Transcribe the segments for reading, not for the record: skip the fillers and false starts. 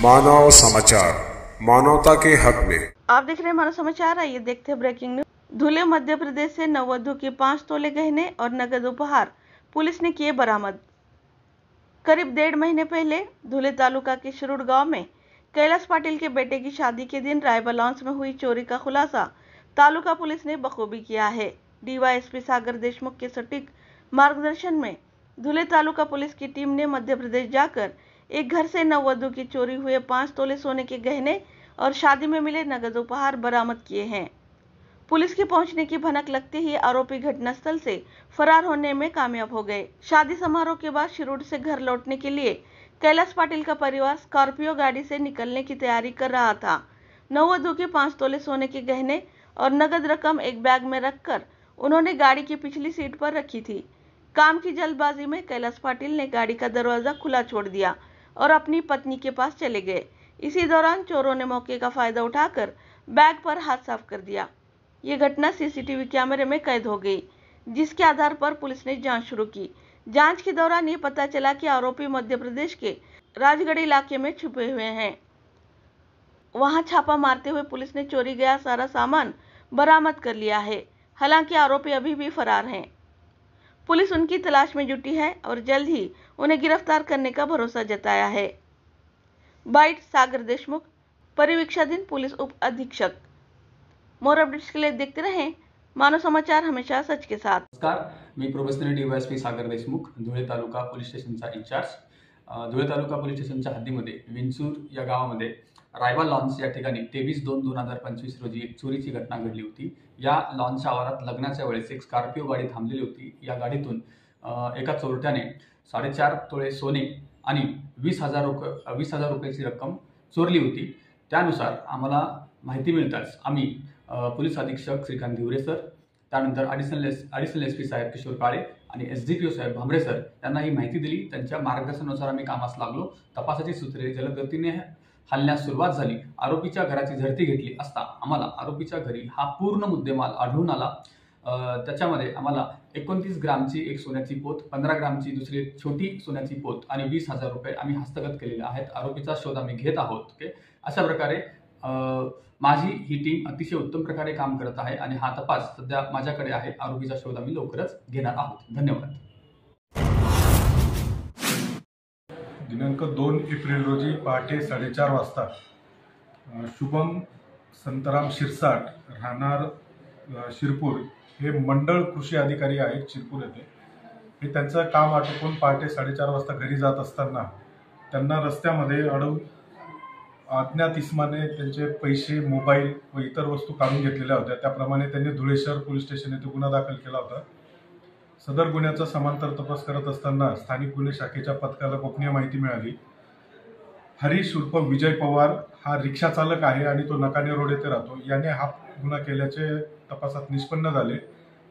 मानव समाचार, मानवता के हक में। आप देख रहे हैं मानव समाचार। आइए देखते हैं ब्रेकिंग न्यूज। धुले मध्य प्रदेश से नववधु के 5 तोले गहने और नगद उपहार पुलिस ने किए बरामद। करीब 1.5 महीने पहले धुले तालुका के शिरूर गांव में कैलाश पाटिल के बेटे की शादी के दिन राइवल लॉन्च में हुई चोरी का खुलासा तालुका पुलिस ने बखूबी किया है। डीवाईएसपी सागर देशमुख के सटीक मार्गदर्शन में धुले तालुका पुलिस की टीम ने मध्य प्रदेश जाकर एक घर से नववधु की चोरी हुए 5 तोले सोने के गहने और शादी में मिले नगद उपहार बरामद किए हैं। पुलिस के पहुंचने की भनक लगते ही आरोपी घटनास्थल से फरार होने में कामयाब हो गए। शादी समारोह के बाद शिरूर से घर लौटने के लिए कैलाश पाटिल का परिवार स्कॉर्पियो गाड़ी से निकलने की तैयारी कर रहा था। नववधु के 5 तोले सोने के गहने और नगद रकम एक बैग में रखकर उन्होंने गाड़ी की पिछली सीट पर रखी थी। काम की जल्दबाजी में कैलाश पाटिल ने गाड़ी का दरवाजा खुला छोड़ दिया और अपनी पत्नी के पास चले गए। इसी दौरान चोरों ने मौके का फायदा उठाकर बैग पर हाथ साफ कर दिया। ये घटना सीसीटीवी कैमरे में कैद हो गई, जिसके आधार पर पुलिस ने जांच शुरू की। जांच के दौरान ये पता चला कि आरोपी मध्य प्रदेश के राजगढ़ इलाके में छुपे हुए हैं। वहां छापा मारते हुए पुलिस ने चोरी गया सारा सामान बरामद कर लिया है। हालांकि आरोपी अभी भी फरार हैं। पुलिस उनकी तलाश में जुटी है और जल्द ही उन्हें गिरफ्तार करने का भरोसा जताया है। बाइट सागर देशमुख, परिवीक्षाधीन पुलिस उप अधीक्षक। मोर अपडेट्स के लिए देखते रहें मानव समाचार, हमेशा सच के साथ। नमस्कार, मी प्रोबेशनरी डीवायएसपी सागर देशमुख, धुळे तालुका पोलीस स्टेशनचा इंचार्ज। धुळे तालुका पोलीस स्टेशनच्या हद्दीमध्ये विंचूर या गावामध्ये रायबल लॉन्च या ठिकाणी 23/2/2025 रोजी एक चोरीची घटना घडली होती। या लॉन्चच्या आवारात लग्नाच्या वेळेस एक स्कॉर्पियो गाडी थांबलेली होती। या गाडीतून एका चोरट्याने 4.5 तोळे सोने आणि 20,000 रुपयाची रक्कम चोरली होती। त्यानुसार आम्हाला माहिती मिळताच आम्ही पोलीस अधीक्षक श्रीकांत धिवरे सर, त्यानंतर ॲडिशनल एसपी साहेब किशोर काळे आणि एसडीपीओ साहेब भांबरे सर यांना ही माहिती दिली। त्यांच्या मार्गदर्शनानुसार आम्ही कामास लागलो। तपासाची सूत्रे जलद गतीने हलण्यास सुरुवात झाली। आरोपीच्या घराची झडती घेतली असता आम्हाला आरोपीच्या घरी हा पूर्ण मुद्देमाल आढळून आला। त्याच्यामध्ये आम्हाला 29 ग्रामची एक सोन्याची पोत, 15 ग्रामची दुसरी एक छोटी सोन्याची पोत आणि 20,000 रुपये आम्ही हस्तगत केलेले आहेत। आरोपीचा शोध आम्ही घेत आहोत। अशा प्रकारे माझी ही टीम अतिशय उत्तम प्रकारे काम करत आहे आणि हा तपास सध्या माझ्याकडे आहे। आरोपीचा शोध आम्ही लवकरच घेणार आहोत। धन्यवाद। दिनांक 2 एप्रिल रोजी पहाटे 4:30 वाजता शुभम संतराम शिरसाट, राहणार शिरपूर, हे मंडळ कृषी अधिकारी आहेत शिरपूर येथे। हे त्यांचं काम आटोपून पहाटे 4:30 वाजता घरी जात असताना त्यांना रस्त्यामध्ये अडवून अज्ञात इसमाने त्यांचे पैसे, मोबाईल व इतर वस्तू काढून घेतलेल्या होत्या। त्याप्रमाणे त्यांनी धुळे शहर पोलीस स्टेशन येथे गुन्हा दाखल केला होता। सदर गुन्ह्याचा समांतर तपास करत असताना स्थानिक गुन्हे शाखेच्या पथकाला गोपनीय माहिती मिळाली। हरीश उर्फ विजय पवार हा रिक्षा चालक आहे आणि तो नकाने रोड येथे राहतो। याने हा गुन्हा केल्याचे तपासात निष्पन्न झाले।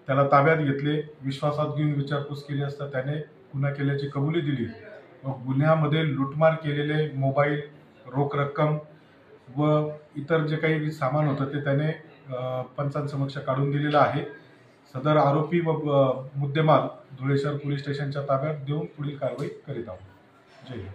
त्याला ताब्यात घेतले। विश्वासात घेऊन विचारपूस केली असता त्याने गुन्हा केल्याची कबुली दिली व गुन्ह्यामध्ये लूटमार केलेले मोबाईल, रोख रक्कम व इतर जे काही सामान होतं ते त्याने पंचांसमक्ष काढून दिलेलं आहे। सदर आरोपी व मुद्देमाल धुळे शहर पोलीस स्टेशनच्या ताब्यात देऊन पुढील कारवाई करीत आहोत। जय हिंद।